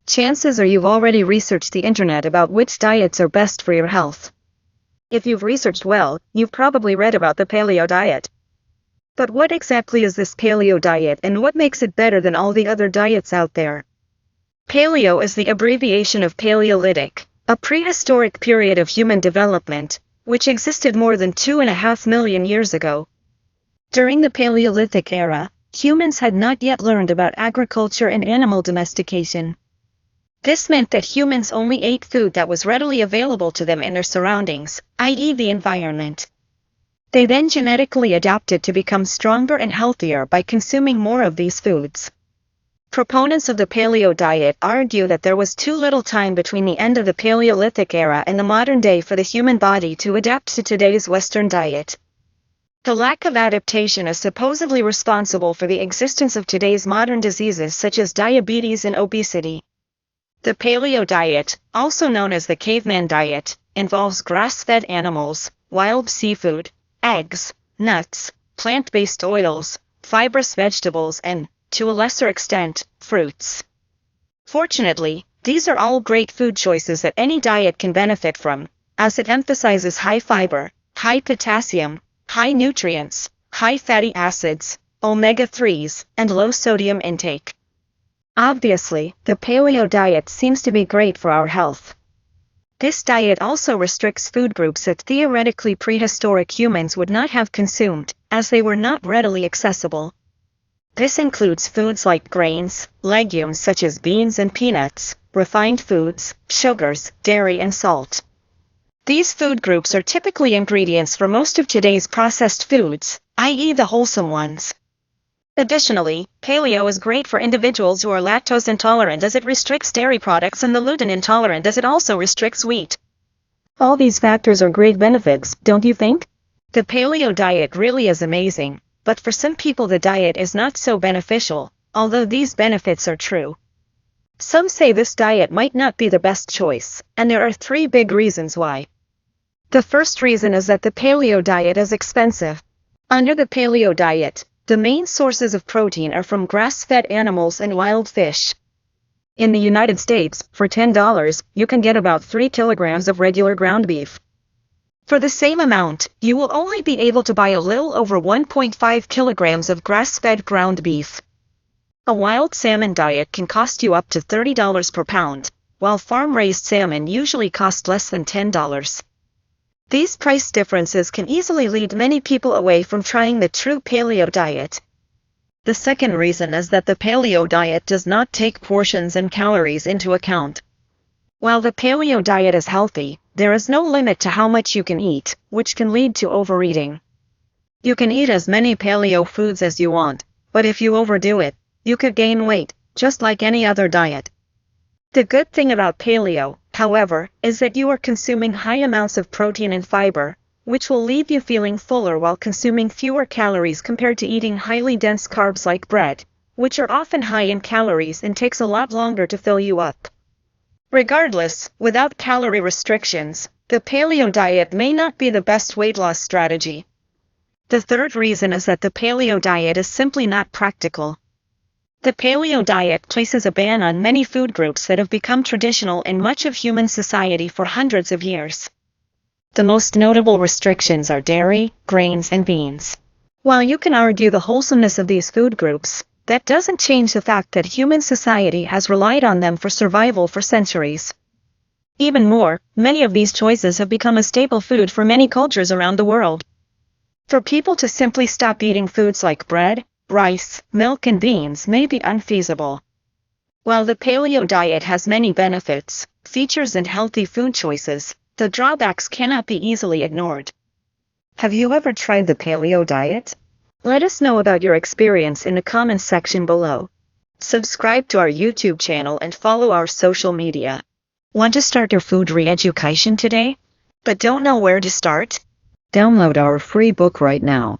chances are you've already researched the internet about which diets are best for your health. If you've researched well, you've probably read about the paleo diet. But what exactly is this paleo diet and what makes it better than all the other diets out there? Paleo is the abbreviation of Paleolithic, a prehistoric period of human development, which existed more than 2.5 million years ago. During the Paleolithic Era, humans had not yet learned about agriculture and animal domestication. This meant that humans only ate food that was readily available to them in their surroundings, i.e. the environment. They then genetically adapted to become stronger and healthier by consuming more of these foods. Proponents of the paleo diet argue that there was too little time between the end of the Paleolithic era and the modern day for the human body to adapt to today's Western diet. The lack of adaptation is supposedly responsible for the existence of today's modern diseases such as diabetes and obesity. The paleo diet, also known as the caveman diet, involves grass-fed animals, wild seafood, eggs, nuts, plant-based oils, fibrous vegetables and, to a lesser extent, fruits. Fortunately, these are all great food choices that any diet can benefit from, as it emphasizes high fiber, high potassium, high nutrients, high fatty acids, omega-3s, and low sodium intake. Obviously, the paleo diet seems to be great for our health. This diet also restricts food groups that theoretically prehistoric humans would not have consumed, as they were not readily accessible. This includes foods like grains, legumes such as beans and peanuts, refined foods, sugars, dairy and salt. These food groups are typically ingredients for most of today's processed foods, i.e. the wholesome ones. Additionally, paleo is great for individuals who are lactose intolerant as it restricts dairy products and the gluten intolerant as it also restricts wheat. All these factors are great benefits, don't you think? The paleo diet really is amazing, but for some people the diet is not so beneficial, although these benefits are true. Some say this diet might not be the best choice, and there are 3 big reasons why. The first reason is that the paleo diet is expensive. Under the paleo diet, the main sources of protein are from grass-fed animals and wild fish. In the United States, for $10, you can get about 3 kilograms of regular ground beef. For the same amount, you will only be able to buy a little over 1.5 kilograms of grass-fed ground beef. A wild salmon diet can cost you up to $30 per pound, while farm-raised salmon usually cost less than $10. These price differences can easily lead many people away from trying the true paleo diet. The second reason is that the paleo diet does not take portions and calories into account. While the paleo diet is healthy, there is no limit to how much you can eat, which can lead to overeating. You can eat as many paleo foods as you want, but if you overdo it, you could gain weight, just like any other diet. The good thing about paleo, however, is that you are consuming high amounts of protein and fiber, which will leave you feeling fuller while consuming fewer calories compared to eating highly dense carbs like bread, which are often high in calories and takes a lot longer to fill you up. Regardless, without calorie restrictions, the paleo diet may not be the best weight loss strategy. The third reason is that the paleo diet is simply not practical. The paleo diet places a ban on many food groups that have become traditional in much of human society for hundreds of years. The most notable restrictions are dairy, grains, and beans. While you can argue the wholesomeness of these food groups, that doesn't change the fact that human society has relied on them for survival for centuries. Even more, many of these choices have become a staple food for many cultures around the world. For people to simply stop eating foods like bread, rice, milk and beans may be unfeasible. While the paleo diet has many benefits, features and healthy food choices, the drawbacks cannot be easily ignored. Have you ever tried the paleo diet? Let us know about your experience in the comments section below. Subscribe to our YouTube channel and follow our social media. Want to start your food re-education today? But don't know where to start? Download our free book right now.